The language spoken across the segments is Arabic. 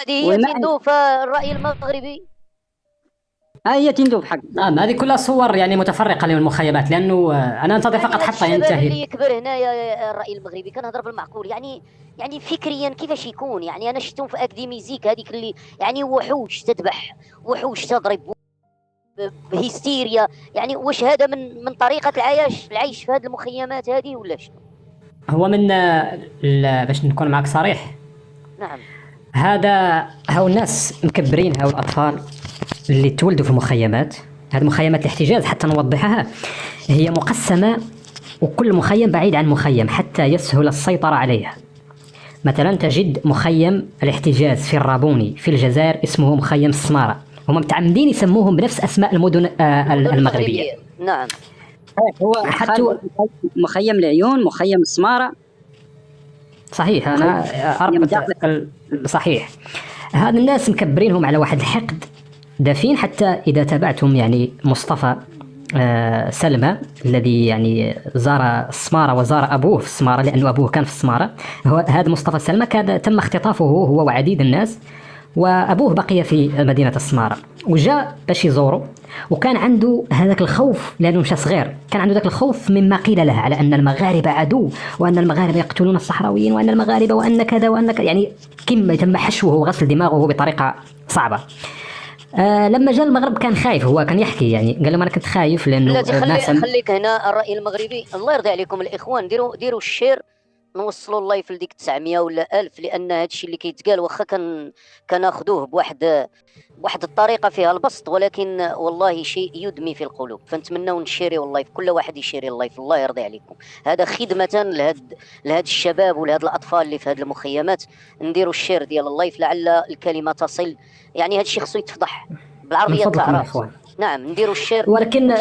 هذه هي تندوف الرأي المغربي. هي تندوف حق. نعم، هذه كلها صور يعني متفرقة للمخيمات، لأنه أنا أنتظر فقط حتى ينتهي. اللي يكبر هنايا الرأي المغربي كنهضر بالمعقول، يعني فكريا كيفاش يكون؟ يعني أنا شفتهم في أكاديميزيك هذيك اللي يعني وحوش تذبح، وحوش تضرب بهستيريا. يعني واش هذا من طريقة العيش في هذه المخيمات هذه ولا شنو؟ هو من باش نكون معك صريح. نعم. هاو الناس مكبرين، هاو الأطفال اللي تولدوا في المخيمات. هذه مخيمات الاحتجاز حتى نوضحها، هي مقسمة وكل مخيم بعيد عن مخيم حتى يسهل السيطرة عليها. مثلا تجد مخيم الاحتجاز في الرابوني في الجزائر اسمه مخيم السمارة، هم متعمدين يسموهم بنفس أسماء المدن المغربية. نعم. هو حتى مخيم العيون، مخيم السمارة. صحيح، أنا أربط. صحيح، هذا الناس مكبرينهم على واحد الحقد دفين. حتى إذا تابعتم يعني مصطفى سلمى الذي يعني زار السمارة وزار أبوه في السمارة، لأنه أبوه كان في السمارة. هذا مصطفى سلمى كان تم اختطافه هو وعديد الناس، وأبوه بقي في مدينة السمارة، وجاء باش يزوره، وكان عنده هذاك الخوف لأنه مشى صغير. كان عنده ذاك الخوف مما قيل له على أن المغاربة عدو، وأن المغاربة يقتلون الصحراويين، وأن المغاربة وأن كذا وأن كذا، يعني كم تم حشوه وغسل دماغه بطريقة صعبة. لما جاء المغرب كان خايف، هو كان يحكي يعني قال لهم انا كنت خايف لانه خليك هنا الرأي المغربي. الله يرضي عليكم الاخوان، ديروا الشير، نوصلوا اللايف لديك 900 ولا 1000، لان هذا الشيء اللي كيتقال واخا كناخذوه بواحد الطريقه فيها البسط، ولكن والله شيء يدمي في القلوب. فنتمنوا نشيريو اللايف، كل واحد يشيري اللايف. الله يرضي عليكم، هذا خدمه لهاد الشباب ولهاد الاطفال اللي في هذه المخيمات. نديروا الشير ديال اللايف لعل الكلمه تصل. يعني هذا الشيء خصو يتفضح بالعربيه تعرف. نعم، نديروا الشير. ولكن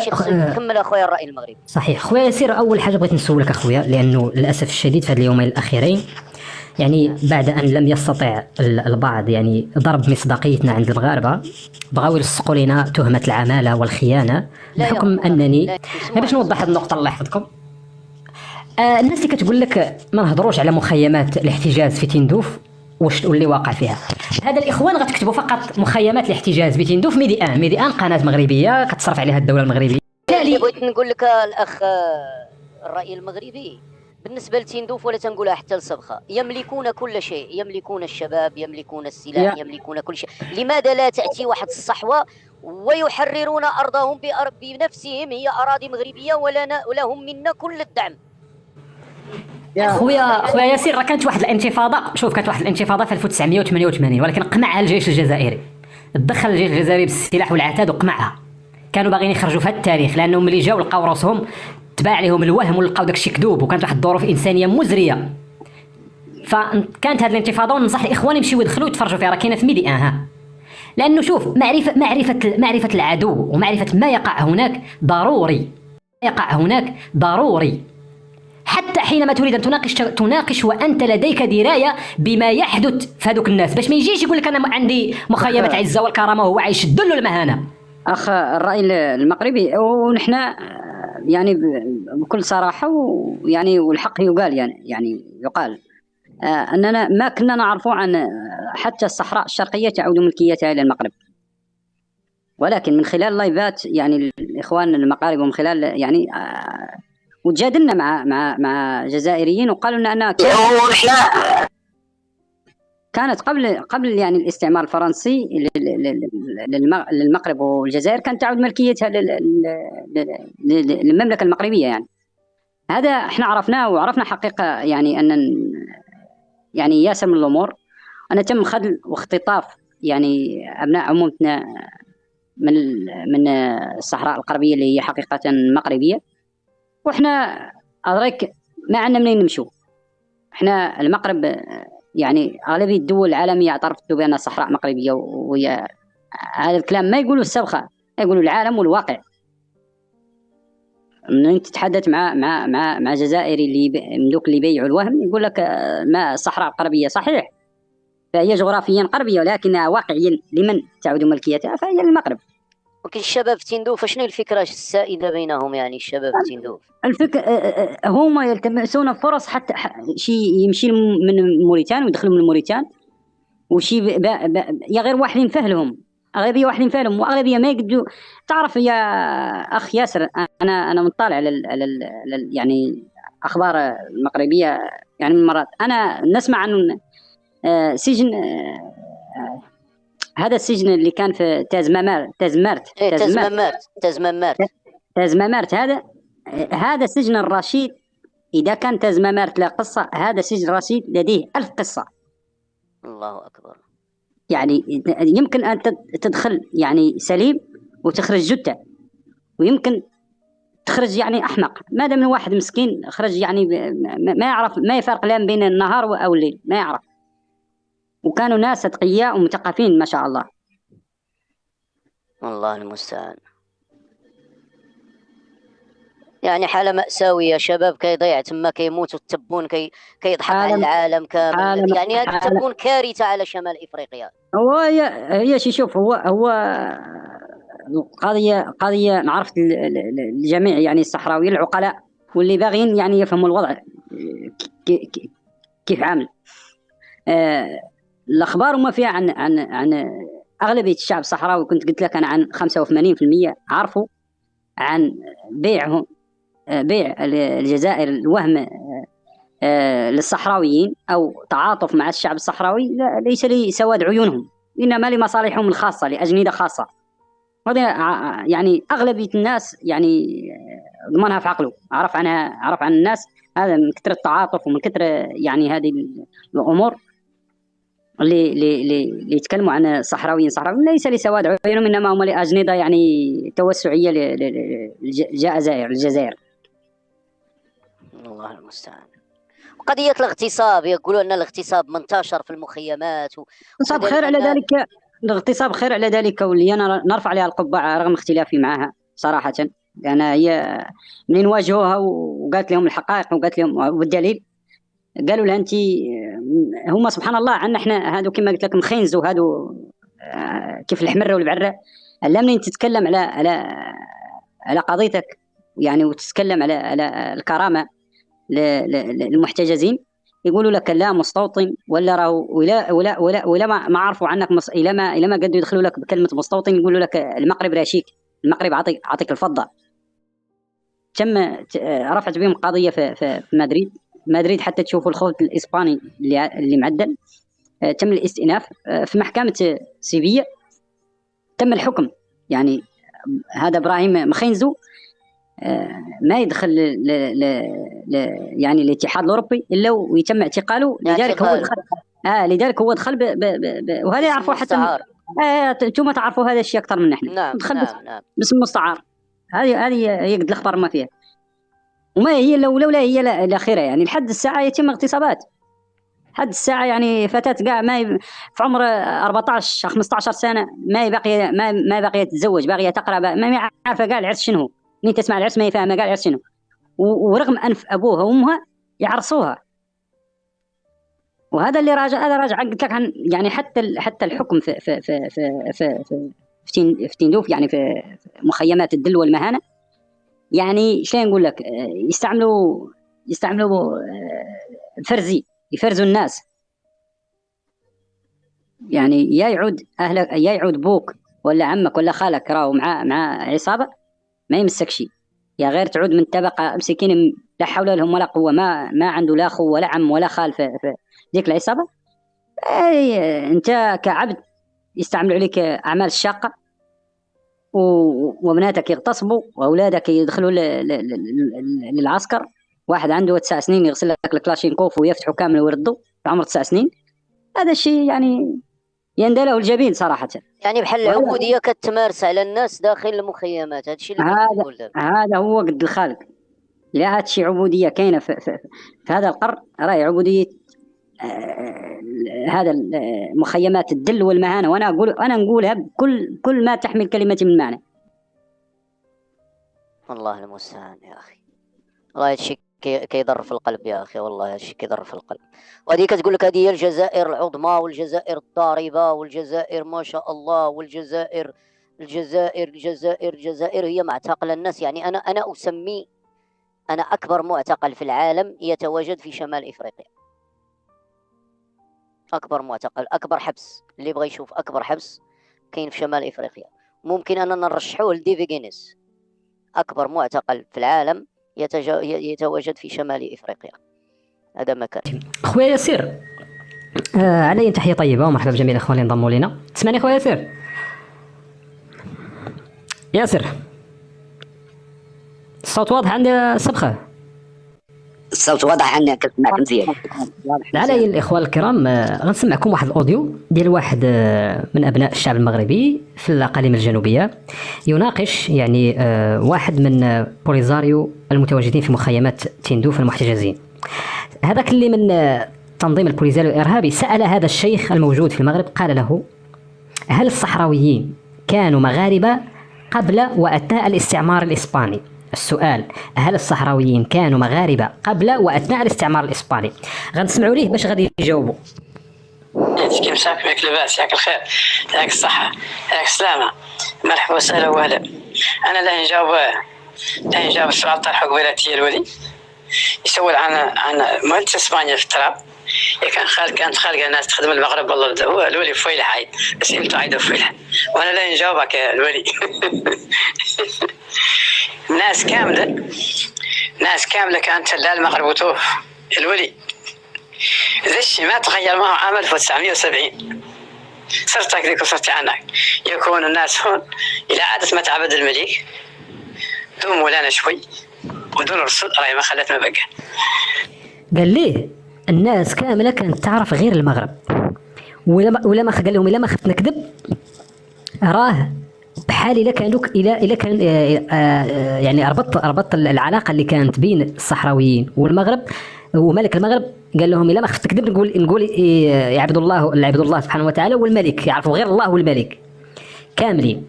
كمل اخويا الرأي المغربي. صحيح خويا ياسر، اول حاجه بغيت نسولك اخويا، لانه للاسف الشديد في هذه اليومين الاخيرين يعني بعد ان لم يستطع البعض يعني ضرب مصداقيتنا عند المغاربه، بغاو يلصقوا لنا تهمه العماله والخيانه بحكم انني باش نوضح هذه النقطه الله يحفظكم. الناس اللي كتقول لك ما نهضروش على مخيمات الاحتجاز في تندوف واللي واقع فيها، هذا الاخوان غتكتبوا فقط مخيمات الاحتجاز في تندوف. ميديان قناه مغربيه كتصرف عليها الدوله المغربيه. بغيت نقول لك الاخ الرأي المغربي، بالنسبه لتندوف ولا تنقولها حتى لسبخه، يملكون كل شيء، يملكون الشباب، يملكون السلاح، يملكون كل شيء. لماذا لا تاتي واحد الصحوه ويحررون ارضهم بنفسهم؟ هي اراضي مغربيه ولهم منا كل الدعم. خويا ياسر، راه كانت واحد الانتفاضه، شوف كانت واحد الانتفاضه في 1988، ولكن قمعها الجيش الجزائري. تدخل الجيش الجزائري بالسلاح والعتاد وقمعها. كانوا باغيين يخرجوا في هذا التاريخ، لانهم ملي جاوا لقاو راسهم تباع عليهم الوهم ولقاو داكشي كذوب، وكانت واحد الظروف انسانيه مزريه. فكانت هذه الانتفاضه، وننصح الاخوان يمشيو يدخلوا يتفرجوا فيها، راه كاينه في ميديان ها. لانه شوف معرفه العدو ومعرفه ما يقع هناك ضروري. حتى حينما تريد أن تناقش وأنت لديك دراية بما يحدث في هذوك الناس، باش ما يجيش يقول لك أنا عندي مخيمة عزة والكرامة وهو عايش له المهانة. أخ الرأي المغربي، ونحن يعني بكل صراحة ويعني والحق يقال يعني يقال أننا ما كنا نعرف عن حتى الصحراء الشرقية تعود ملكيتها إلى المغرب، ولكن من خلال لايفات يعني الإخوان المغاربة، ومن خلال يعني وتجادلنا مع جزائريين وقالوا لنا انها كانت قبل يعني الاستعمار الفرنسي للمغرب والجزائر، كانت تعود ملكيتها للمملكه المغربيه. يعني هذا احنا عرفناه، وعرفنا حقيقه يعني ان يعني ياسر من الامور ان تم خذل واختطاف يعني ابناء عمومتنا من الصحراء الغربيه اللي هي حقيقه مغربيه. واحنا أدرك ما عندنا منين نمشوا. احنا المغرب يعني اغلبيه الدول العالميه اعترفت بان الصحراء مغربيه، وهي هذا الكلام ما يقولوا السبخه، يقولوا العالم والواقع. من تتحدث مع جزائري اللي من دوك اللي يبيعوا الوهم، يقول لك ما الصحراء الغربيه صحيح، فهي جغرافيا غربيه، ولكنها واقعيا لمن تعود ملكيتها فهي للمغرب. ولكن الشباب في تندوف شنو الفكره السائده بينهم؟ يعني الشباب في تندوف هما يلتمسون فرص حتى شي يمشي من موريتان ويدخلوا من موريتان وشي يا غير واحدين فهلهم، اغلبيه واحدين فعلهم، واغلبيه ما يقدروا. تعرف يا اخ ياسر، انا مطلع يعني اخبار المغربيه، يعني من مرات انا نسمع عن سجن، هذا السجن اللي كان في ايه تازمارت تزممات. تازمامارت. هذا سجن الرشيد. اذا كان تازمامارت لا قصه، هذا سجن رشيد لديه 1000 قصه. الله اكبر. يعني يمكن ان تدخل يعني سليم وتخرج جثه، ويمكن تخرج يعني احمق. ما دام من واحد مسكين خرج يعني ما يعرف، ما يفرق لا بين النهار او الليل، ما يعرف. وكانوا ناس اتقياء ومثقفين ما شاء الله. الله المستعان. يعني حالة مأساوية، شباب كيضيع تما، كيموت، والتبون كيضحك على العالم كامل. يعني هذا التبون كارثة على شمال إفريقيا. هو هي شي، شوف، هو قضية نعرف الجميع يعني الصحراويين العقلاء واللي باغيين يعني يفهموا الوضع كيف عامل. الأخبار وما فيها عن أغلبية الشعب الصحراوي. كنت قلت لك أنا عن 85% عرفوا عن بيع الجزائر الوهم للصحراويين، أو تعاطف مع الشعب الصحراوي، ليس لسواد عيونهم، إنما لمصالحهم الخاصة، لأجندة خاصة. هذا يعني أغلبية الناس يعني ضمنها في عقله، عرف عن الناس. هذا من كثر التعاطف ومن كثر يعني هذه الأمور اللي يتكلموا عن الصحراويين ليس لسواد عيونهم، إنما هم لأجندة يعني توسعية الجزائر. الله المستعان. قضية الاغتصاب، يقولون أن الاغتصاب منتشر في المخيمات الاغتصاب خير على ذلك، الاغتصاب خير على ذلك، واللي أنا نرفع عليها القبعة رغم اختلافي معها صراحة. لأن هي منين واجهوها وقالت لهم الحقائق وقالت لهم والدليل، قالوا لها أنت، هم سبحان الله عنا احنا هادو كما قلت لك مخينزو هادو، كيف الحمرة والبعرة. لا منين تتكلم على قضيتك يعني، وتتكلم على الكرامة للمحتجزين، يقولوا لك لا مستوطن، ولا راهو ولا ما عرفوا عنك الى ما قدروا يدخلوا لك بكلمه مستوطن، يقولوا لك المغرب راشيك، المغرب عطيك الفضه. تم رفعت بهم قضيه في مدريد حتى تشوفوا الخوف الاسباني اللي معدل. تم الاستئناف في محكمه سيفيا، تم الحكم. يعني هذا ابراهيم مخينزو ما يدخل يعني الاتحاد الاوروبي الا ويتم اعتقاله. لذلك هو دخل لذلك هو دخل وهذا يعرفوا حتى انتم تعرفوا هذا الشيء اكثر من احنا. نعم دخل نعم. باسم مستعار. هذه هي قد الاخبار ما فيها، وما هي لولا هي الاخيره. يعني لحد الساعه يتم اغتصابات، حد الساعه يعني فتاه كاع ما في عمر 14 15 سنه ما باقيه تتزوج، باقيه تقرا، ما عارفه كاع العرس شنو. مين تسمع العرس ما يفهم كاع العرس شنو، ورغم انف ابوها وامها يعرسوها. وهذا اللي راجع قلت لك عن يعني حتى الحكم في تندوف، يعني في مخيمات الدل والمهانه. يعني شلون نقول لك، يستعملوا فرزي، يفرزوا الناس. يعني يا يعود اهلك، يا يعود بوك ولا عمك ولا خالك راهو مع عصابه ما يمسك شيء، يا غير تعود من طبقه مسكين لا حول لهم ولا قوه، ما عنده لا اخو ولا عم ولا خال في ذيك العصابه. انت كعبد يستعملوا عليك اعمال الشاقه، وبناتك يغتصبوا، واولادك يدخلوا للعسكر. واحد عنده 9 سنين يغسل لك الكلاشينكوف ويفتحوا كامل ويردوا في عمر 9 سنين. هذا الشيء يعني يندله الجبين صراحه. يعني بحال العبوديه كتمارس على الناس داخل المخيمات. هذا الشيء اللي كنقول دابا، هذا هو قد الخالق. لا هذا الشيء عبوديه كاينه في هذا القرن، راهي عبوديه هذا مخيمات الدل والمهانه. وانا نقولها بكل ما تحمل كلمه من معنى. الله المستعان يا اخي. والله هذا الشيء كيضر في القلب يا اخي، والله هذا الشيء كيضر في القلب. وهذه كتقول لك هذه هي الجزائر العظمى، والجزائر الضاربه، والجزائر ما شاء الله، والجزائر الجزائر هي معتقل الناس. يعني انا اسمي انا اكبر معتقل في العالم يتواجد في شمال افريقيا. اكبر معتقل، اكبر حبس، اللي بغى يشوف اكبر حبس كاين في شمال افريقيا. ممكن اننا نرشحوه لديفي غينيس، اكبر معتقل في العالم يتواجد في شمال افريقيا. هذا مكان. خويا ياسر، علي تحيه طيبه ومرحبا بجميع الاخوان اللي انضموا لنا. تسمعني خويا ياسر؟ ياسر الصوت واضح عند السبخه؟ الصوت واضح عندنا، كنسمعك مزيان. علي الاخوان الكرام، غنسمعكم واحد الاوديو ديال واحد من ابناء الشعب المغربي في الاقاليم الجنوبيه، يناقش يعني واحد من بوليزاريو المتواجدين في مخيمات تندوف المحتجزين. هذاك اللي من تنظيم البوليزاريو الارهابي سال هذا الشيخ الموجود في المغرب، قال له: هل الصحراويين كانوا مغاربه قبل واثناء الاستعمار الاسباني؟ السؤال: هل الصحراويين كانوا مغاربه قبل واثناء الاستعمار الاسباني؟ غنسمعوا ليه باش غادي يجاوبوا. كيف مساك، ياك لاباس، ياك الخير، ياك الصحه، ياك السلامه، مرحبا وسهلا وهلا. انا لا نجاوب السؤال طرحه قبيلتي الولي يسول عن مهندس اسبانيا في التراب. كانت خالقه ناس تخدم المغرب، والله هو الولي فويلح عايد، بس انتو عايدوا فويلح، وانا لا نجاوبك يا الولي. ناس كامله كانت لا المغرب وتوف الولي. ذا الشيء ما تغير معه عام 1970. صرت هكذيك وصرت عنك. يكون الناس هون الى عادة ما تعبد الملك، دون مولانا شوي ودون الرسول راهي ما خلت ما بقى. قال ليه الناس كامله كانت تعرف غير المغرب، ولا ما قال لهم الا ما خفت نكذب راه بحال الا كان يعني ربط العلاقه اللي كانت بين الصحراويين والمغرب وملك المغرب. قال لهم الا ما خفت نكذب نقول يعبد الله سبحانه وتعالى، والملك يعرفوا غير الله والملك كاملين.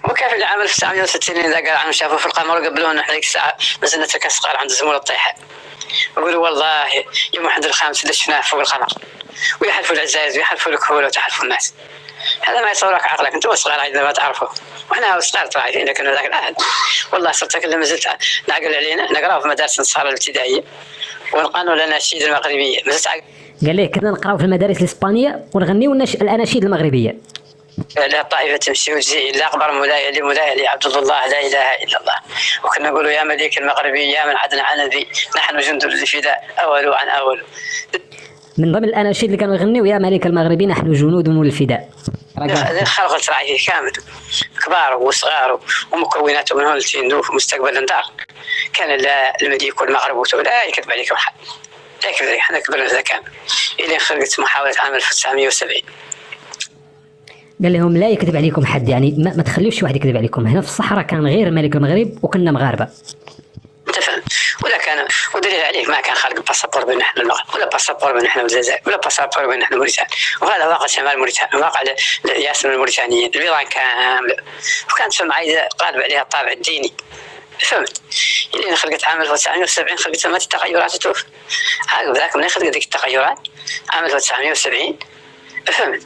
وكيف اللي عمل في 1960 اذا قال عنه شافوا في القمر وقبلونا هذيك الساعه نزلنا كصغار عند زمور الطيحه، يقولوا والله يوم 1 الخامس اللي شفناه فوق القمر، ويحلفوا العزايز ويحلفوا الكهول وتحلفوا الناس. هذا ما يصورك عقلك، انتم صغار عايزين ما تعرفوا، واحنا صغار ترى عارفين، لكن ذاك العهد والله صرت كل ما زلت نعقل علينا نقراو في مدارس النصارى الابتدائيه ونقانوا الاناشيد المغربيه. قال ليه كنا نقراو في المدارس الاسبانيه ونغنيو الاناشيد المغربيه. لا طائفة تمشي وتجي إلا أخبر مولاي عبد الله لا إله إلا الله، وكنا نقولوا يا مليك المغربي يا من عدنا عنذي نحن جند الفداء أول عن أول. من ضمن الأناشيد اللي كانوا يغنيوا يا مليك المغربي نحن جنود الفداء. خلق تراعي كامل كبار وصغار ومكونات من هون التندوف ومستقبل دار. كان الملك والمغرب ولا يكذب عليك واحد، لا يكذب عليك، احنا كبرنا ذا كامل إلى خلقت محاولة عام 1970. قال لهم لا يكذب عليكم حد، يعني ما تخليوش واحد يكذب عليكم. هنا في الصحراء كان غير الملك المغرب وكنا مغاربه. انت فهم؟ ولا كان ودليل عليه ما كان خالق باسبور بين نحن المغرب، ولا باسبور بين نحن الجزائر، ولا باسبور بين نحن موريتانيا. وهذا واقع شمال موريتانيا، واقع ياسر الموريتانيين البيضان كامله، وكانت فهم عايزه قالب عليها الطابع الديني. فهمت؟ اللي خلقت عام 1970 خلقت ما التغيرات تشوف عقب ذاك من خلقت ذيك التغيرات عام 1970. فهمت؟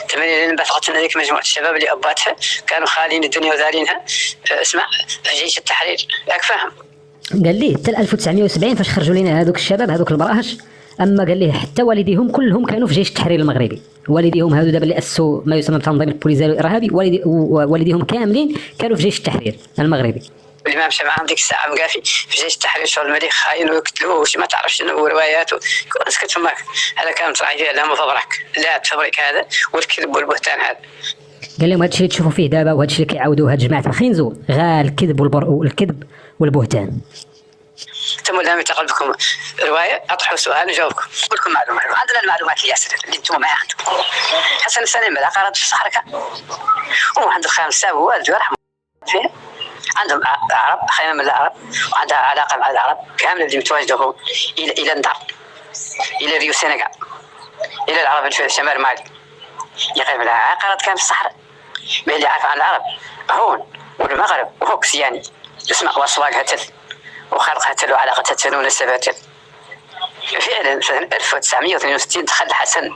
تمني لين بثقتنا ذيك مجموعة الشباب اللي أباتها كانوا خالين الدنيا وذارينها. اسمع جيش التحرير، ياك فاهم؟ قال ليه حتى 1970 فاش خرجوا لنا هذوك الشباب هذوك البراهش، اما قال ليه حتى والديهم كلهم كانوا في جيش التحرير المغربي. والديهم هذو دابا اللي اسسوا ما يسمى بتنظيم البوليزاريو الارهابي، والديهم كاملين كانوا في جيش التحرير المغربي. اللي ما مشى معاهم ديك الساعه مقافي في جيش التحرير شغل الملك خاين ويقتلوه وش ما تعرف شنو رواياته. اسكت فماك، هذا كان تراعي فيه لا مفبرك، لا تفبرك هذا والكذب والبهتان هذا. قال لهم هادشي اللي تشوفوا فيه دابا وهادشي اللي كيعاودوه هاد جماعه الخنزو غا الكذب والبهتان. انتم لم يتقلبكم روايه اطرحوا سؤال نجاوبكم نقول لكم معلومات. عندنا المعلومات اللي ياسر اللي انتم ما عندكم. حسن السلام بلا قرض في الصحراء وعند الخامس سابوا والده يرحمه فيه. عندهم عرب خيمه من العرب وعندها علاقه مع العرب كامله اللي متواجده الى الندار، الى ريو سينغال، الى العرب في شمال مالي. يقيم لها عقارات كان في الصحراء. ما اللي عارف عن العرب هون والمغرب وهوكس يعني اسمع واسواق هتل وخلق هتل وعلاقه هتل ونسب هتل. فعلا في 1962 دخل حسن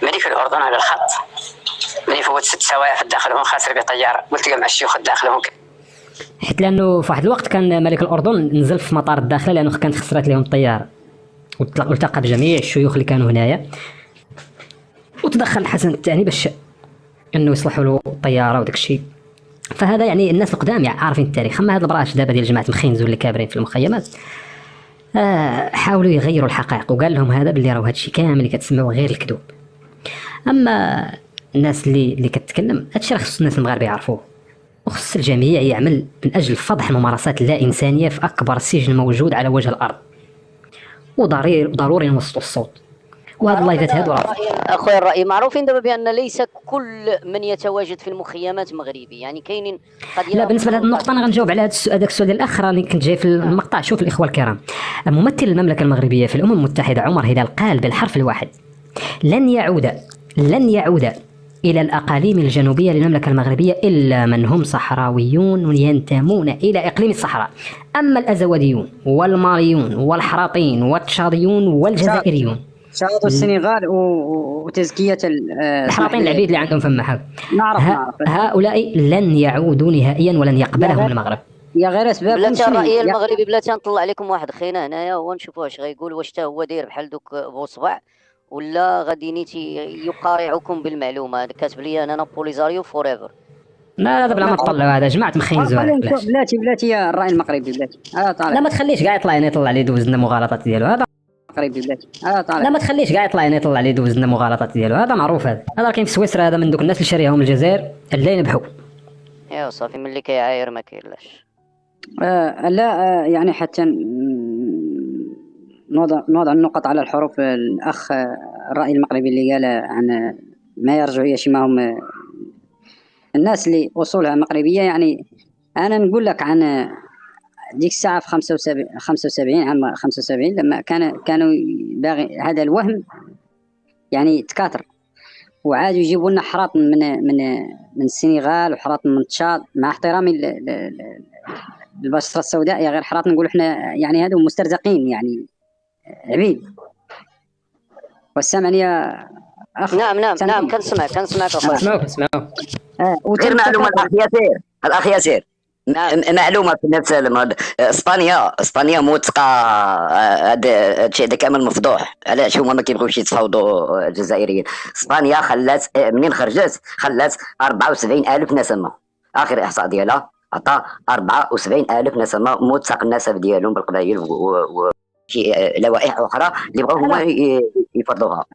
ملك الاردن على الخط من يفوت 6 سوايع في الداخل هون خاسر بطياره والتقى مع الشيوخ الداخل هون. حيت لانه في واحد الوقت كان ملك الاردن نزل في مطار الداخله لانه كانت خسرت لهم الطياره، والتقى بجميع الشيوخ اللي كانوا هنايا. وتدخل حسن الثاني باش انه يصلحوا له طياره وداك الشيء. فهذا يعني الناس القدام عارفين التاريخ. اما هاد البراش دابا ديال جماعه مخينزو اللي كابرين في المخيمات حاولوا يغيروا الحقائق، وقال لهم هذا باللي راه هادشي كامل اللي كتسمعوا غير الكذوب. اما الناس اللي كتكلم هادشي راه خص الناس المغاربه يعرفوه، وخص الجميع يعمل من اجل فضح الممارسات اللا انسانيه في اكبر سجن موجود على وجه الارض، وضروري نوصلوا الصوت. وهاد اللايفات هادو راه اخويا الراي معروفين دابا بان ليس كل من يتواجد في المخيمات مغربي، يعني كاينين قد لا. بالنسبه لهذه النقطه انا غنجاوب على هذاك السؤال ديال الاخ راني كنت جاي في المقطع. شوف الاخوه الكرام، ممثل المملكه المغربيه في الامم المتحده عمر هلال قال بالحرف الواحد: لن يعود الى الاقاليم الجنوبيه للمملكه المغربيه الا من هم صحراويون ينتمون الى اقليم الصحراء. اما الازوديون والماليون والحراطين والتشاديون والجزائريون شاهدوا السنغال وتزكيه الحراطين العبيد اللي عندهم فما حق، نعرف هؤلاء لن يعودوا نهائيا ولن يقبلهم المغرب. يا غير اسباب بلاتي الراي المغربي. بلاتي نطلع عليكم واحد خينا هنايا ونشوفوا واش غيقول، واش حتى هو داير بحال دوك بوصبع ولا غادي نيتي يقارعكم بالمعلومه. كاتب لي انا بوليزاريو فور ايفر. لا بلا ما تطلعوا، هذا جماعه مخينزو. بلاتي يا الراي المغربي بلاتي. لا ما تخليش كاع يطلع لي يدوز لنا مغالطات ديالو. هذا مغربي بلاتي. لا ما تخليش كاع يطلع لي يدوز لنا مغالطات ديالو. هذا معروف. هذا كاين في سويسرا. هذا من دوك الناس اللي شاريهم من الجزائر اللي ينبحوا. يا صافي ملي كيعاير ما كاينلاش. لا يعني حتى نوضع النقط على الحروف. الأخ الرأي المغربي اللي قال عن ما يرجعوا ما هم الناس اللي أصولها مغربية، يعني أنا نقول لك عن ديك الساعة في 75 عام 75 لما كانوا باغي هذا الوهم يعني تكاثر، وعادوا يجيبوا لنا حراط من السنغال وحراط من تشاد، مع احترامي للبشرة السوداء، يا غير حراط نقول احنا يعني هذو مسترزقين يعني عبيد. والسامعني يا اخ؟ نعم كنسمعك اخويا. اسمعوا. غير معلومه الاخ ياسر معلومه في نفس اسبانيا موثقه. هذا الشيء هذا كامل مفضوح. علاش هما ما كيبغيوش يتصاوضوا الجزائريين؟ اسبانيا خلات منين خرجت 74,000 نسمه. اخر احصاء ديالها عطى 74,000 نسمه موثق النسب ديالهم بالقبائل شي لوائح اخرى اللي بغاو هما يفرضوها.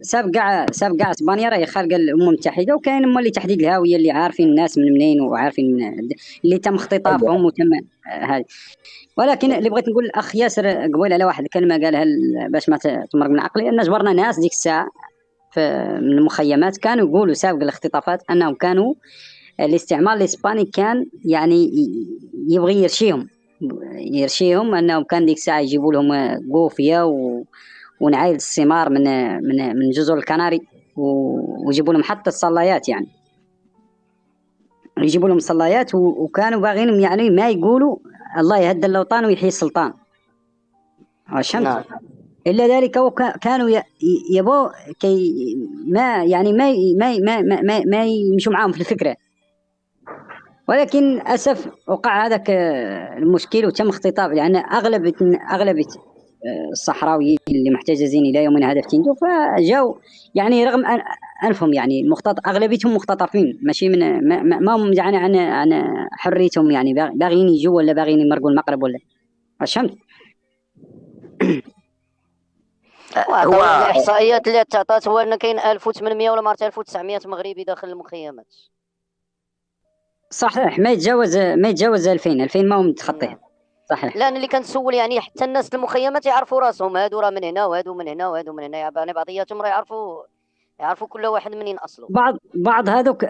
ساب كاع اسبانيا راهي خارجه الامم المتحده، وكاين هما اللي تحديد الهويه اللي عارفين الناس من منين وعارفين من اللي تم اختطافهم وتم هذه. ولكن اللي بغيت نقول الاخ ياسر قبيل على واحد الكلمه قالها باش ما تمرق من عقلي، ان جبرنا ناس ديك الساعه من المخيمات كانوا يقولوا سابق الاختطافات انهم كانوا الاستعمار الاسباني كان يعني يبغي يرشيهم انهم كان ديك الساعه يجيبوا لهم قوفيه ونعايل الثمار من جزر الكناري، ويجيبوا لهم حتى الصلايات، يعني يجيبوا لهم صلايات، وكانوا باغينهم يعني ما يقولوا الله يهدى اللوطان ويحيي السلطان. عشان الا ذلك كانوا يبوا كي ما يعني ما يمشوا معاهم في الفكره. ولكن اسف وقع هذاك المشكل وتم اختطاف، لان اغلبيه الصحراويين اللي محتجزين الى يومنا هذا في تندو فجاوا يعني رغم انفهم يعني اغلبيتهم مختطفين، ماشي من ما هم يعني عن حريتهم، يعني باغيين يجوا ولا باغيين يمرقوا المغرب ولا فهمت. هو الاحصائيات اللي تعطات هو ان كاين 1800 ولا 1900 مغربي داخل المخيمات. صحيح، ما يتجاوز 2000 ما هو متخطيه. صحيح. لان اللي كنسول يعني حتى الناس المخيمات يعرفوا راسهم، هادو راه من هنا وهادو من هنا وهادو من هنا، يعني بعضياتهم راه يعرفوا كل واحد منين اصله.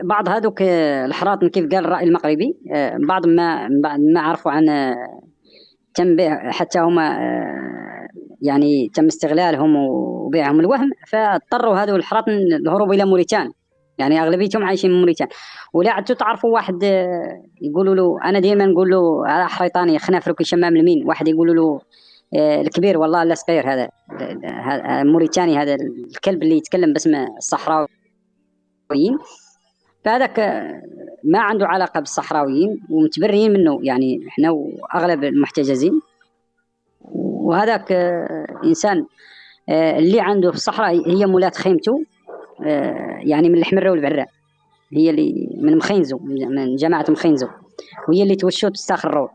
بعض هذوك الحراط كيف قال الرأي المغربي، بعض ما عرفوا عن تم بيع حتى هما يعني تم استغلالهم وبيعهم الوهم، فاضطروا هذو الحراط الهروب الى موريتانيا، يعني اغلبيتهم عايشين من موريتانيا. ولا عدتوا تعرفوا واحد يقولوا له، انا دائما نقول له على حريطاني خنافرو كي شمام المين، واحد يقولوا له الكبير والله لا صغير، هذا موريتاني، هذا الكلب اللي يتكلم باسم الصحراويين، فهذاك ما عنده علاقه بالصحراويين ومتبرئين منه، يعني احنا واغلب المحتجزين. وهذاك انسان اللي عنده في الصحراء هي مولات خيمته، يعني من الحمراء والبراء، هي اللي من مخينزو، من جماعة مخينزو، وهي اللي توشوا تستاخر الروض.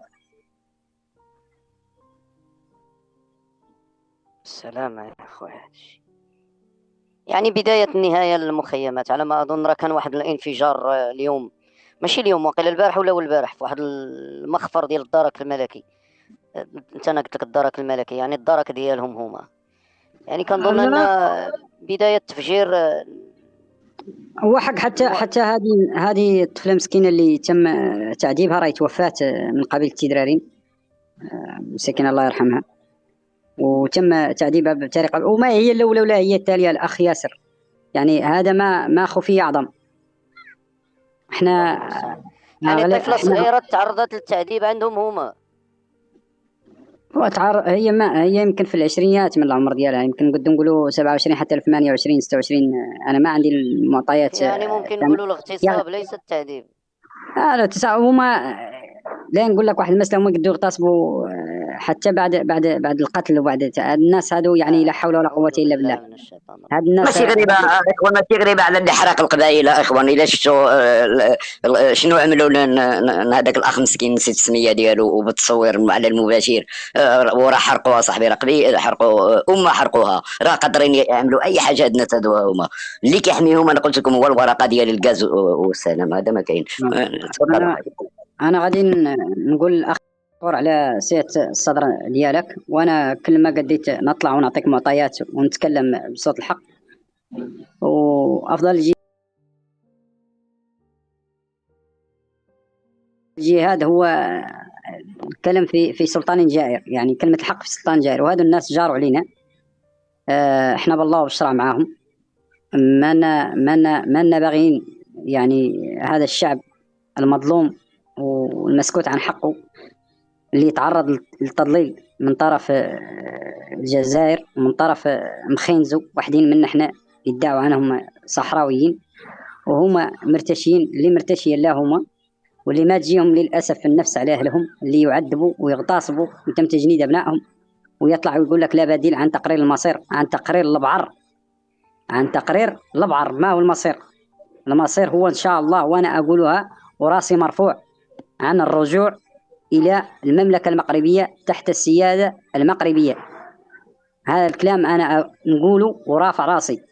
السلام يا خويا. يعني بداية النهاية للمخيمات على ما أظن، راه كان واحد الانفجار اليوم، ماشي اليوم، وقيل البارح ولا البارح، في واحد المخفر ديال الدرك الملكي. انت انا قلت لك الدرك الملكي، يعني الدرك ديالهم هما، يعني كنظن ان بداية تفجير. هو حق حتى هذه الطفله المسكينه اللي تم تعذيبها راهي توفات من قبيله التدرارين، مسكينه الله يرحمها، وتم تعذيبها بطريقه، وما هي الاولى ولا هي التاليه، الاخ ياسر، يعني هذا ما خفي اعظم. احنا يعني طفله صغيره تعرضت للتعذيب عندهم هما، هي ما هي يمكن في العشرينيات من العمر ديالها، يمكن نقدر نقولوا 27 حتى ل 28 26. انا ما عندي المعطيات، يعني ممكن نقولوا الاغتصاب ليس التعذيب. لا هما، لا نقول لك واحد المسألة، هما قدروا يغتصبوا حتى بعد القتل، وبعد الناس هادو، يعني لا حول ولا قوة الا بالله. هاد الناس ماشي غريبة اخوان، ماشي غريبة على اللي حرق القبائل اخوان. الا شفتوا شنو عملوا هذاك الاخ مسكين، نسيت السمية ديالو، وبالتصوير على المباشر، وراه حرقوها صاحبي، راه قبيل حرقوا حرقوها، راه قادرين يعملوا اي حاجة. هاد الناس هادو هما اللي كيحميهم، انا قلت لكم هو الورقة ديال الغاز والسلام، هذا ما كاين. انا غادي نقول الاخ على سية الصدر ديالك، وانا كل ما قديت نطلع ونعطيك معطيات ونتكلم بصوت الحق، وافضل الجهاد هو الكلام في سلطان جائر، يعني كلمة الحق في سلطان جائر، وهذا الناس جاروا علينا، احنا بالله والشرع معاهم، ما باغيين يعني هذا الشعب المظلوم والمسكوت عن حقه، اللي يتعرض للتضليل من طرف الجزائر ومن طرف مخينزو، وحدين من احنا يدعوا عنهم صحراويين، وهما مرتشيين، اللي مرتشي لا هما، واللي ما تجيهم للاسف النفس على اهلهم، اللي يعذبوا ويغتصبوا وتم تجنيد ابنائهم، ويطلع ويقول لك لا بديل عن تقرير المصير، عن تقرير البعر، عن تقرير البعر. ما هو المصير؟ المصير هو ان شاء الله، وانا اقولها وراسي مرفوع، عن الرجوع إلى المملكة المغربية تحت السيادة المغربية. هذا الكلام أنا نقوله ورافع راسي.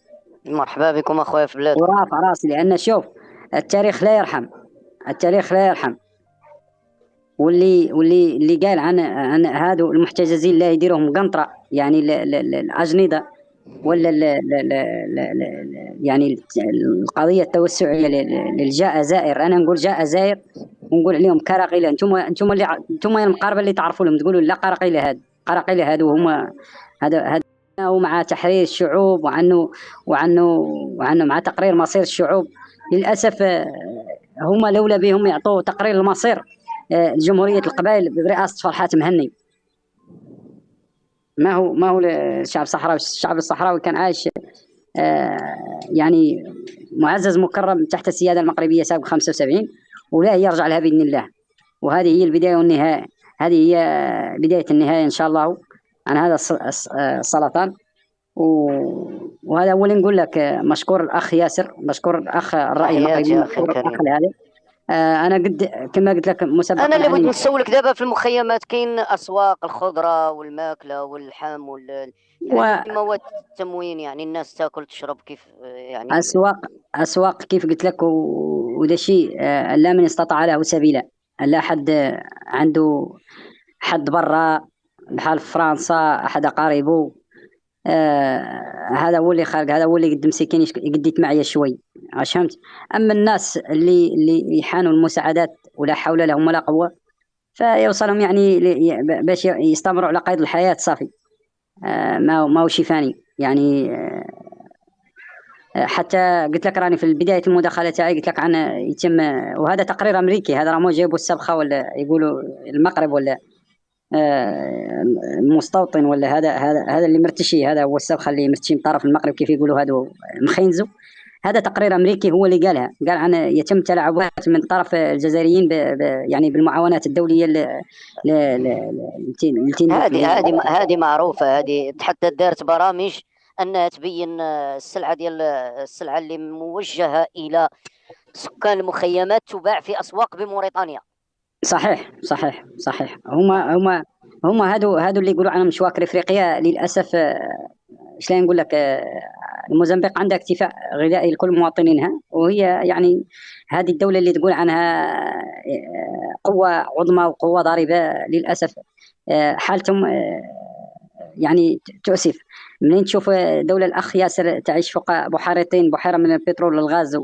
مرحبا بكم أخويا في بلادكم. ورافع راسي، لأن شوف التاريخ لا يرحم، التاريخ لا يرحم. واللي قال عن هادو المحتجزين لا يديرهم قنطرة، يعني الأجنضة، ولا يعني القضية التوسعية للجاء زائر، أنا نقول جاء زائر، ونقول عليهم قراقيله. انتم المقاربه اللي تعرفوا لهم تقولوا لا قراقيله هادو هما، هذا مع تحرير الشعوب، وعنه مع تقرير مصير الشعوب. للاسف هما لولا بهم يعطوا تقرير المصير جمهوريه القبائل برئاسه فرحات مهني، ما هو الشعب الصحراوي. الشعب الصحراوي كان عايش يعني معزز مكرم تحت السياده المغربيه سابق 75، ولا يرجع لها باذن الله. وهذه هي البدايه والنهايه، هذه هي بدايه النهايه ان شاء الله عن هذا السرطان. وهذا اول نقول لك مشكور الاخ ياسر، مشكور الاخ الراي المغربي، مشكور الاخ هذا. انا قد كما قلت لك مسبقا، انا اللي بغيت نسولك دابا في المخيمات كاين اسواق الخضره والماكله واللحم مواد التموين، يعني الناس تاكل تشرب كيف يعني. اسواق كيف قلت لك، وده شيء لا من استطاع له سبيلا، لا حد عنده حد برا بحال فرنسا احد اقاربه، هذا هو اللي خارج، هذا هو اللي قد مسكين قديت معي شوي، فهمت. اما الناس اللي يحانوا المساعدات ولا حول لهم ولا قوه، فيوصلهم يعني باش يستمروا على قيد الحياه صافي، ما هو شي فاني يعني. حتى قلت لك راني في بدايه المداخله تاعي قلت لك عن يتم، وهذا تقرير امريكي، هذا راه مو جايبوا السبخه ولا يقولوا المغرب ولا المستوطن ولا هذا اللي مرتشي، هذا هو السبخه اللي مرتشي من طرف المغرب كيف يقولوا هذو مخينزو. هذا تقرير امريكي هو اللي قالها، قال عن يتم تلاعبات من طرف الجزائريين يعني بالمعاونات الدوليه هذه معروفه، هذه حتى دارت برامج انها تبين السلعه اللي موجهه الى سكان المخيمات تباع في اسواق بموريتانيا. صحيح. هما هادو اللي يقولوا عنهم شواكر افريقيا للاسف. ايش نقول لك، الموزمبيق عندها اكتفاء غذائي لكل مواطنينها، وهي يعني هذه الدولة اللي تقول عنها قوة عظمى وقوة ضاربة للأسف حالتهم يعني تؤسف. منين تشوف دولة الأخ ياسر تعيش فوق بحيرتين، بحيرة من البترول والغاز،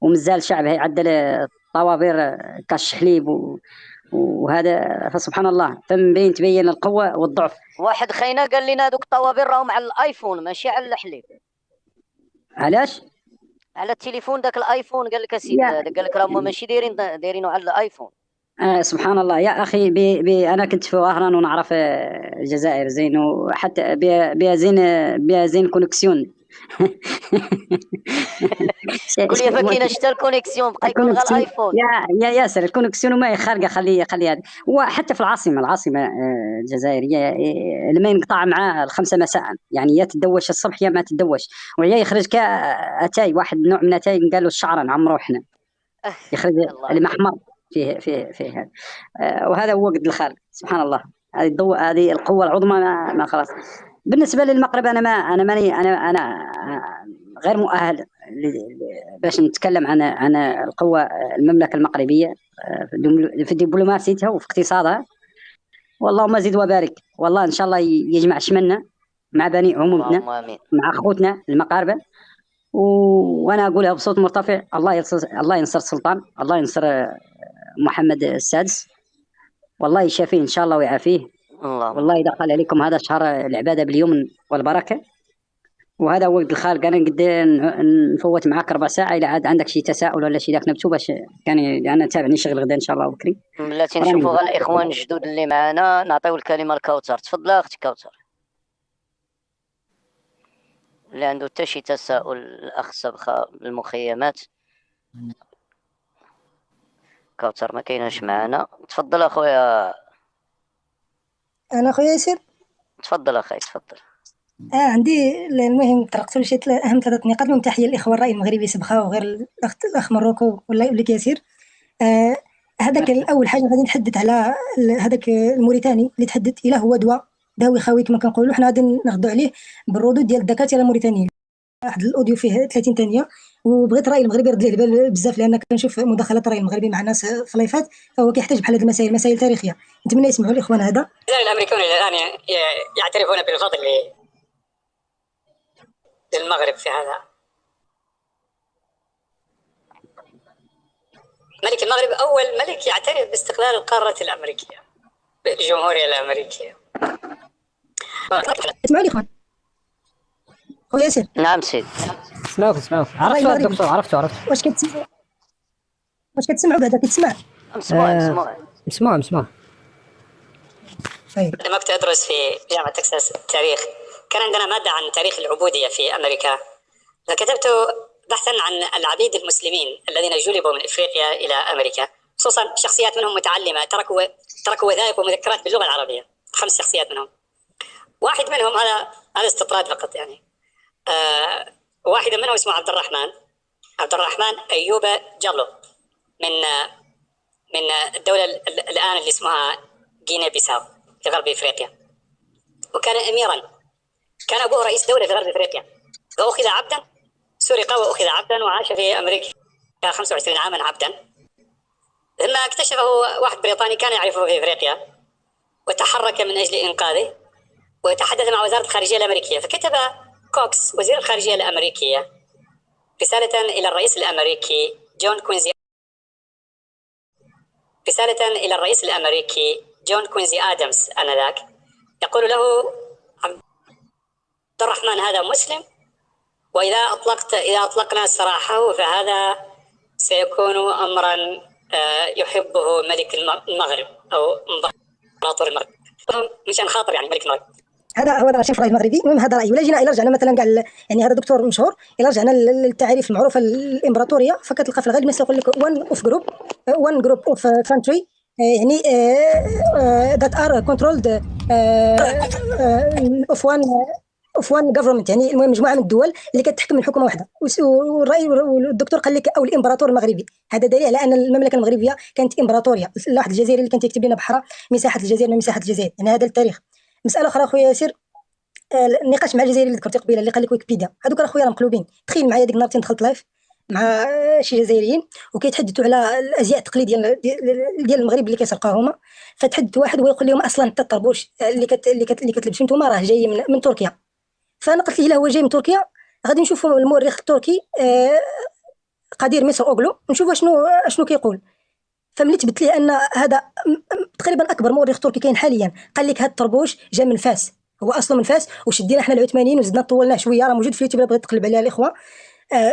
ومازال شعبها يعدل طوابير كاش حليب وهذا، فسبحان الله فمن تبين القوة والضعف. واحد خينا قال لنا دوك الطوابير راهم على الايفون ماشي على الحليب. علاش؟ على التليفون داك الايفون، قال لك اسيدي هذا، قال لك راهم ماشي دايرينه على الايفون. سبحان الله يا اخي. انا كنت في وهران ونعرف الجزائر زين، وحتى بها زين كونكسيون. قول لي ما كايناش حتى الكونيكسيون، بقى يكون غير الايفون. يا ياسر الكونكسيون ما خارقه، خلي هذا. وحتى في العاصمه الجزائريه لما ينقطع مع 5 مساء، يعني يا تدوش الصبح يا ما تدوش، ويا يخرج كاتاي واحد نوع من اتاي قالوا الشعر نعمرو احنا، يخرج المحمر فيه هذا. وهذا هو قد الخالق سبحان الله. هذه الضوء، هذه القوه العظمى ما خلاص. بالنسبه للمغرب انا غير مؤهل باش نتكلم عن القوه المملكه المغربيه في دبلوماسيتها وفي اقتصادها. والله زيد وبارك، والله ان شاء الله يجمع شملنا مع بني عمومتنا مع اخوتنا المغاربه. وانا اقولها بصوت مرتفع، الله ينصر السلطان، الله ينصر محمد السادس، والله يشافيه ان شاء الله ويعافيه. والله يدخل عليكم هذا شهر العباده باليمن والبركه. وهذا هو ولد الخالق. انا قد نفوت معاك 4 ساعة الا عاد عندك شي تساؤل ولا شي داك نبتو باش كان انا تابعني شغل غدا ان شاء الله بكري. بلاتي نشوفوا غير الاخوان الجدد اللي معنا. نعطيو الكلمه لكوثر. تفضل اختي كوثر، اللي عنده حتى شي تساؤل. الاخ سبخه المخيمات. كوثر ما كايناش معنا. تفضل اخويا. انا اخويا ياسر. تفضل اخي تفضل. عندي المهم طرقت لشي اهم 3 نقاط. من تحيه الاخوه الراي المغربي سبخه وغير الاخ مروكو ولا يقول لك ياسر. هذاك الاول حاجه غادي نتحدث على هذاك الموريتاني اللي تحدث الا هو دواء داوي خاوي كما كنقولوا حنا، غادي ناخذوا عليه بالردود ديال الدكاتره الموريتانيين. واحد الاوديو فيه 30 ثانيه، وبغيت الراي المغربي يرد ليه البال بزاف، لان كنشوف مداخلات الراي المغربي مع ناس في لايفات، فهو كيحتاج بحال هذه المسائل، مسائل تاريخيه. نتمنى يسمعوا الاخوان. هذا الامريكان الان يعترفون بالفضل للمغرب في هذا. ملك المغرب أول ملك يعترف باستقلال القارة الأمريكية بالجمهورية الأمريكية. اسمعوا لي اخوان. خويا ياسر. نعم سيدي. اسمعوك عرفتوا الدكتور عرفتوا واش كتسمعوا بعدا؟ كتسمع؟ مسموع. طيب. لما كنت أدرس في جامعة تكساس التاريخ، كان عندنا مادة عن تاريخ العبودية في أمريكا، فكتبت بحثا عن العبيد المسلمين الذين جلبوا من إفريقيا إلى أمريكا، خصوصا شخصيات منهم متعلمة تركوا وثائق ومذكرات باللغة العربية. 5 شخصيات منهم. واحد منهم هذا استطراد فقط يعني. واحد منهم اسمه عبد الرحمن أيوب جالو من الدولة الآن اللي اسمها غينيا بيساو في غرب إفريقيا، وكان أميرا. كان أبوه رئيس دولة في غرب إفريقيا، وأخذ عبدا، سرق وأخذ عبدا، وعاش في أمريكا 25 عاما عبدا. ثم اكتشفه واحد بريطاني كان يعرفه في إفريقيا، وتحرك من أجل إنقاذه، وتحدث مع وزارة الخارجية الأمريكية، فكتب كوكس وزير الخارجية الأمريكية رسالة إلى الرئيس الأمريكي جون كوينزي آدمز آنذاك، يقول له: عبد الرحمن هذا مسلم، وإذا أطلقنا سراحه فهذا سيكون أمرا يحبه ملك المغرب أو إمبراطور المغرب، مشان خاطر يعني ملك المغرب. هذا هو شايف الراي المغربي. المهم هذا راي. ولا جينا الى رجعنا مثلا كاع يعني هذا دكتور مشهور، الى رجعنا للتعريف المعروفه الامبراطوريه، فكتلقى في الغالب مثلا يقول لك one group of country يعني that are controlled of one اوف وان جفرمنت، يعني المهم مجموعه من الدول اللي كتحكم الحكومه واحده. والراي والدكتور قال لك او الامبراطور المغربي. هذا دليل على ان المملكه المغربيه كانت امبراطوريه. واحد الجزائري اللي كان تكتب لنا بحرة مساحه الجزائر من مساحه الجزائر، يعني هذا التاريخ. مساله اخرى اخويا ياسر، النقاش مع الجزائري اللي ذكرتي قبيله اللي قال لك ويكيبيديا، هذوك راه خويا راه مقلوبين. تخيل معايا ديك النهار دخلت لايف مع شي جزائريين وكيتحدثوا على الازياء التقليديه ديال المغرب اللي كيسرقوها هما. فتحدث واحد ويقول لهم اصلا حتى الطربوش اللي كتلبسوا نتوما راه جاي من تركيا. فانا قلت له هو جاي من تركيا، غادي نشوفوا المؤرخ التركي قدير مصر اوغلو ونشوفوا شنو كيقول. فملي تبت لي ان هذا تقريبا اكبر مؤرخ تركي كاين حاليا قال لك هذا الطربوش جا من فاس، هو اصله من فاس، وشدينا حنا العثمانيين وزدنا طولناه شويه، راه موجود في اليوتيوب بغيت تقلب عليها الاخوه.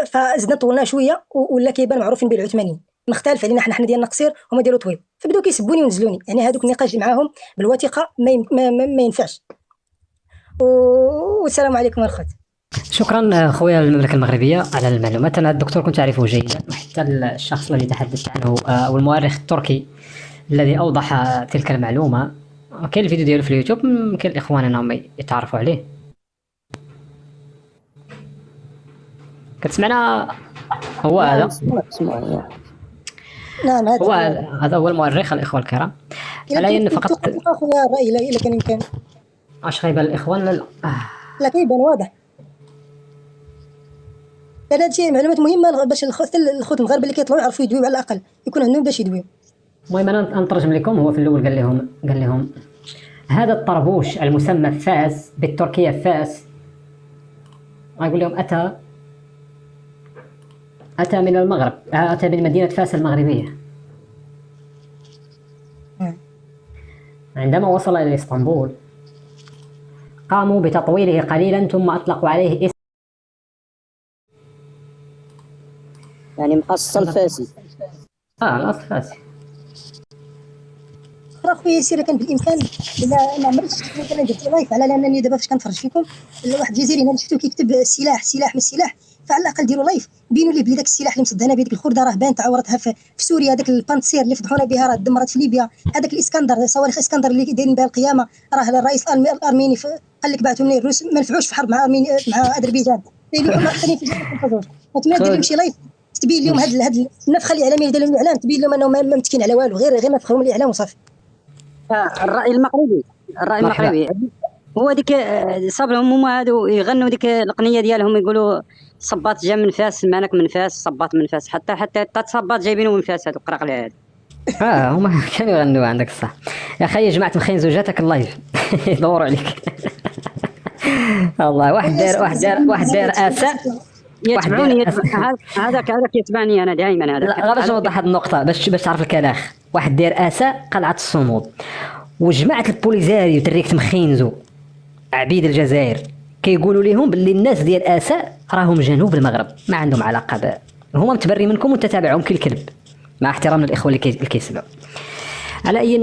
فزدنا طولناه شويه ولا كيبان معروفين بالعثمانيين، مختلف علينا حنا ديالنا قصير هما ديالو طويل. فبداو كيسبوني ونزلوني، يعني هذوك النقاش معاهم بالوثيقه ما ينفعش. والسلام عليكم اخوات. شكرا خويا المملكة المغربية على المعلومات. أنا الدكتور كنت أعرفه جيدا، وحتى الشخص الذي تحدثت عنه أو المؤرخ التركي الذي أوضح تلك المعلومة، كاين الفيديو ديالو في اليوتيوب، ممكن الإخوان أنهم يتعرفوا عليه. كتسمعنا؟ هو هذا نعم هذا هو المؤرخ الإخوة الكرام. على أن فقط أخويا الرأي إلا كان يمكن. أش غيبان الإخوان؟ لا كيبان واضح. هذا الشيء معلومات مهمة باش الخوت المغاربة اللي كيطلعوا يعرفوا يدويو على الأقل، يكون عندهم باش يدويو. المهم أنا نترجم لكم. هو في الأول قال لهم هذا الطربوش المسمى فاس بالتركية فاس، أقول لهم أتى من المغرب، أتى من مدينة فاس المغربية. عندما وصل إلى إسطنبول قاموا بتطويله قليلا ثم أطلقوا عليه اسم، يعني مأصل فاسي. الأصل فاسي. اخويا ياسر كان بالامكان الا ما عمرتش مثلا درت لايف على لانني دابا فاش كنتفرج فيكم واحد الجزائري انا شفتو كيكتب سلاح من السلاح، فعلى الاقل ديروا لايف بينوا ليه بلي داك السلاح اللي مصدعنا به ديك الخرده راه بانت عورتها في سوريا، هذاك البانتسير اللي فضحونا بها راه دمرت في ليبيا، هذاك الاسكندر صواريخ اسكندر اللي دايرين بها القيامه راه الرئيس الارميني قال لك بعثوا من الروس ما نفعوش في حرب مع اذربيجان. وتمادى يمشي لايف تبين لهم هاد النفخه الاعلاميه اللي داروا الاعلام، تبين لهم انهم ما متكين على والو، غير نفخهم الاعلام وصافي. الرأي المغربي هو ديك صابرهم هما هادو يغنوا ديك القنيه ديالهم، يقولوا صباط جا من فاس، مالك من فاس، صباط من فاس، حتى الصباط جايبينه من فاس. هادو قراق لي هذا هما كانوا يغنوا. عندك الصح يا اخي، يا جماعه مخين زوجاتك اللايف يدوروا عليك. الله، واحد دار اساء يتبعوني. هذاك يتبعني انا دائما. هذا غير باش نوضح هذه النقطه باش تعرف الكلاخ. واحد داير اساء قلعه الصمود، وجماعه البوليزاري وتريكت مخينزو عبيد الجزائر كيقولوا لهم باللي الناس ديال اساء راهم جنوب المغرب، ما عندهم علاقه هما متبري منكم وتتابعهم كالكلب، مع احترام للاخوه اللي كيسمعوا. على اي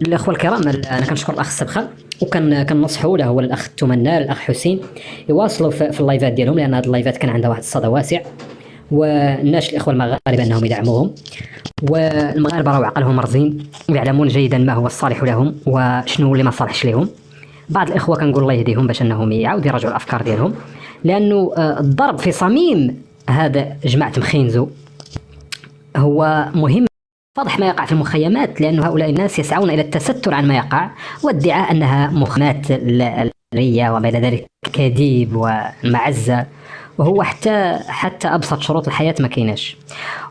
الاخوه الكرام، انا كنشكر الاخ السبخه، وكننصحوا له والاخ التمنى الاخ حسين يواصلوا في اللايفات ديالهم، لان هذه اللايفات كان عندها واحد الصدى واسع، والناس الاخوه المغاربه انهم يدعموهم، والمغاربه راهو عقلهم رزين ويعلمون جيدا ما هو الصالح لهم وشنو اللي ما صالحش لهم. بعض الاخوه كنقول الله يهديهم باش انهم يعاودوا يراجعوا الافكار ديالهم، لانه الضرب في صميم هذا جماعه مخينزو هو مهم. فضح ما يقع في المخيمات، لأن هؤلاء الناس يسعون إلى التستر عن ما يقع وادعاء أنها مخيمات الرية وما إلى ذلك، كذب ومعزة، وهو حتى أبسط شروط الحياة ما كيناش.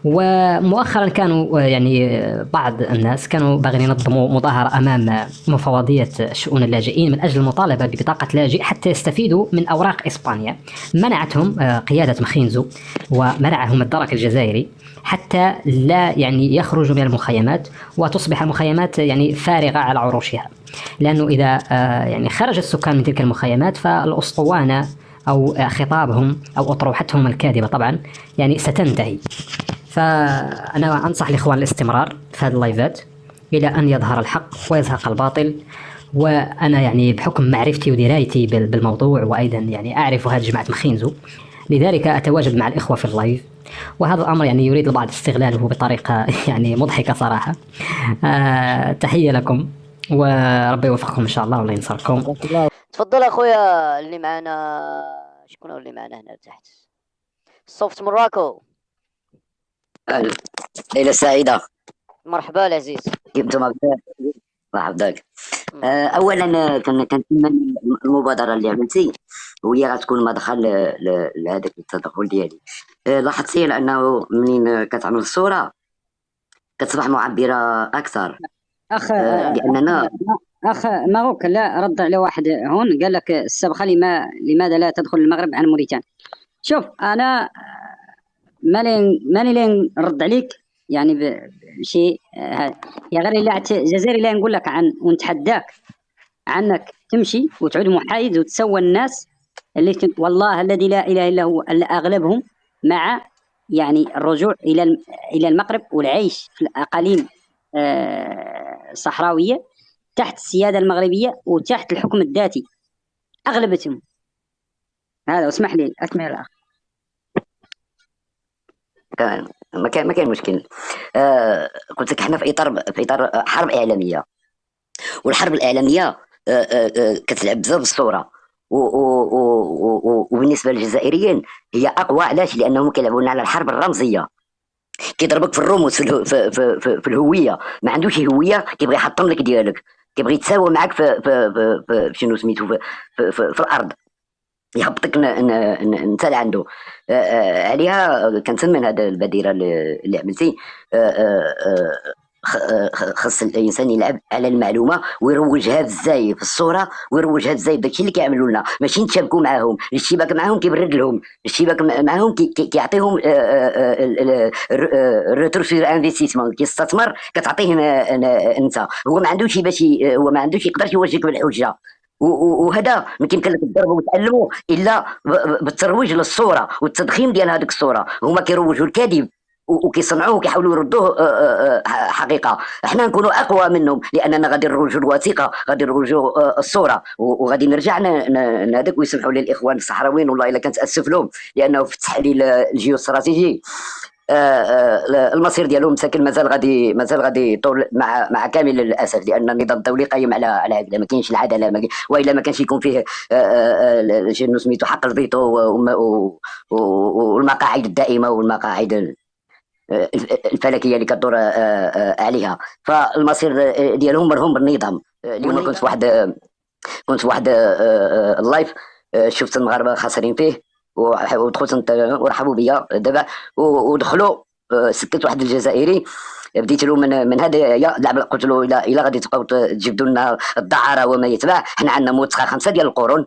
ومؤخرا كانوا يعني بعض الناس كانوا باغيين ينظموا مظاهرة أمام مفوضية شؤون اللاجئين من أجل المطالبة ببطاقة لاجئ حتى يستفيدوا من أوراق إسبانيا. منعتهم قيادة مخينزو ومنعهم الدرك الجزائري حتى لا يعني يخرجوا من المخيمات، وتصبح المخيمات يعني فارغة على عروشها، لأنه إذا يعني خرج السكان من تلك المخيمات فالأسطوانة أو خطابهم أو أطروحتهم الكاذبة طبعا يعني ستنتهي. فأنا أنصح الإخوان الاستمرار في هذه اللايفات إلى أن يظهر الحق ويزهق الباطل. وأنا يعني بحكم معرفتي ودرايتي بالموضوع، وأيضا يعني أعرف هذه جماعة مخينزو، لذلك أتواجد مع الإخوة في اللايف، وهذا الأمر يعني يريد البعض استغلاله بطريقة يعني مضحكة صراحة. تحية لكم وربي يوفقكم إن شاء الله والله ينصركم. تفضل اخويا اللي معنا. شكون هو اللي معنا هنا تحت؟ صوفت مراكو. ليلة سعيدة. مرحبا العزيز. كنتم بخير؟ الله يحفظك. اولا كنتمنى المبادره اللي عملتي وهي غتكون مدخل لهذاك التدخل ديالي. لاحظتي لانه منين كتعمل الصوره كتصبح معبره اكثر. لاننا اخ ماروك لا رد على واحد هون قال لك السبخه لماذا لا تدخل المغرب عن موريتانيا. شوف انا ماني لين نرد عليك يعني بشيء يا غير الا جزائري لا نقول لك عن ونتحداك عنك تمشي وتعود محايد وتسوى الناس اللي والله الذي لا اله الا هو اغلبهم مع يعني الرجوع الى المغرب والعيش في الاقاليم الصحراويه تحت السياده المغربيه وتحت الحكم الذاتي اغلبتهم. هذا واسمح لي اسمع الاخ. ما كان مشكل. قلت لك احنا في اطار حرب اعلاميه، والحرب الاعلاميه كتلعب بزاف بالصوره، وبالنسبه للجزائريين هي اقوى. علاش؟ لانهم كيلعبون على الحرب الرمزيه، كيضربك في الرموز في الهويه. ما عندوش هويه، كيبغي يحطم لك ديالك، كيبغي يتساوى معك في شنو سميتو في الارض، يهبطك انت اللي عنده. عليها كنتمن هذا البديره اللي عملتي. خص الانسان يلعب على المعلومه ويروجها بزاف في الصوره ويروجها بزاف. داكشي اللي كيعملوا لنا، ماشي نتشابكوا معاهم. الاشتباك معاهم كيبرد لهم، الاشتباك معاهم كيعطيهم الروتور سور انفستيسمون، كيستثمر كتعطيه انت. هو ما عندوش باش هو ما عندوش يقدرش يوجهك بالحجه. وهذا ما يمكن لك تضربوا وتعلموا الا بالترويج للصوره والتضخيم ديال هذيك الصوره. هما كيروجوا الكذب وكيصنعوه وكيحاولوا يردوه حقيقه. احنا نكونوا اقوى منهم لاننا غادي نروجوا الوثيقه، غادي نروجوا الصوره، وغادي نرجع هذاك. ويسمحوا لي الاخوان الصحراويين والله الا كنتاسف لهم لانه في التحليل الجيوستراتيجي المصير ديالهم مساكن مازال غادي يطول مع كامل الاسف، لان النظام الدولي قايم على هكذا. ما كاينش العداله، والا ما كانش يكون فيه شنو سميتو حق الفيتو والمقاعد الدائمه والمقاعد الفلكيه اللي كدور عليها. فالمصير ديالهم مرهون بالنظام. اليوم كنت في واحد اللايف، شفت المغاربه خاسرين فيه ودخلت ورحبوا بيا دابا ودخلوا. سكت واحد الجزائري، بديت له من هذا قلت له الا غادي تبقاو تجبدوا لنا الدعاره وما يتباع، حنا عندنا موثقه 5 ديال القرون،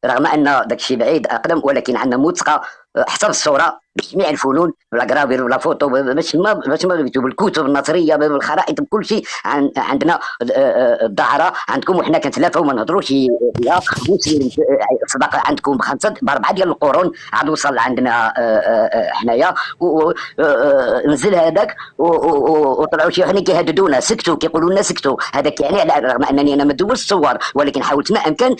رغم ان داك الشيء بعيد اقدم، ولكن عندنا موثقه حتى في الصوره بجميع الفنون، بالغرافير ولا فوتو، باش ما بغيتو بالكتب النظريه بالخرائط بكل شيء. عندنا الدعاره عندكم، وحنا كنتلافاو ما نهضروش فيها. مسلم صداقه عندكم ب4 ديال القرون عاد وصل عندنا حنايا. نزل هذاك وطلعوا شي وحدين كيهددونا، سكتوا، كيقولوا لنا سكتوا. هذاك يعني رغم انني انا ما دوزتش الصور، ولكن حاولت ما امكن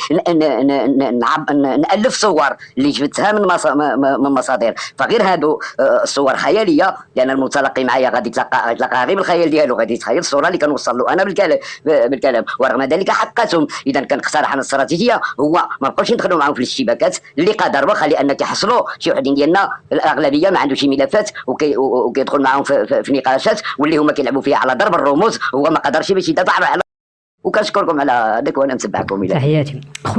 نالف صور اللي جبتها من مصادر. فغير هادو الصور خياليه، لان المتلقي معايا غادي يتلقى غير بالخيال ديالو، غادي يتخيل الصوره اللي كنوصل له انا بالكلام. ورغم ذلك حقاتهم. اذا كنقترح انا الاستراتيجيه هو ما نبقاوش ندخلوا معاهم في الاشتباكات اللي قدر، واخا لان كيحصلوا شي وحدين ديالنا الاغلبيه ما عندوش ملفات وكيدخل معاهم في نقاشات واللي هما كيلعبوا فيها على ضرب الرموز. هو ما قدرش باش يدافع على. وكنشكركم على هذاك وانا متبعكم. تحياتي.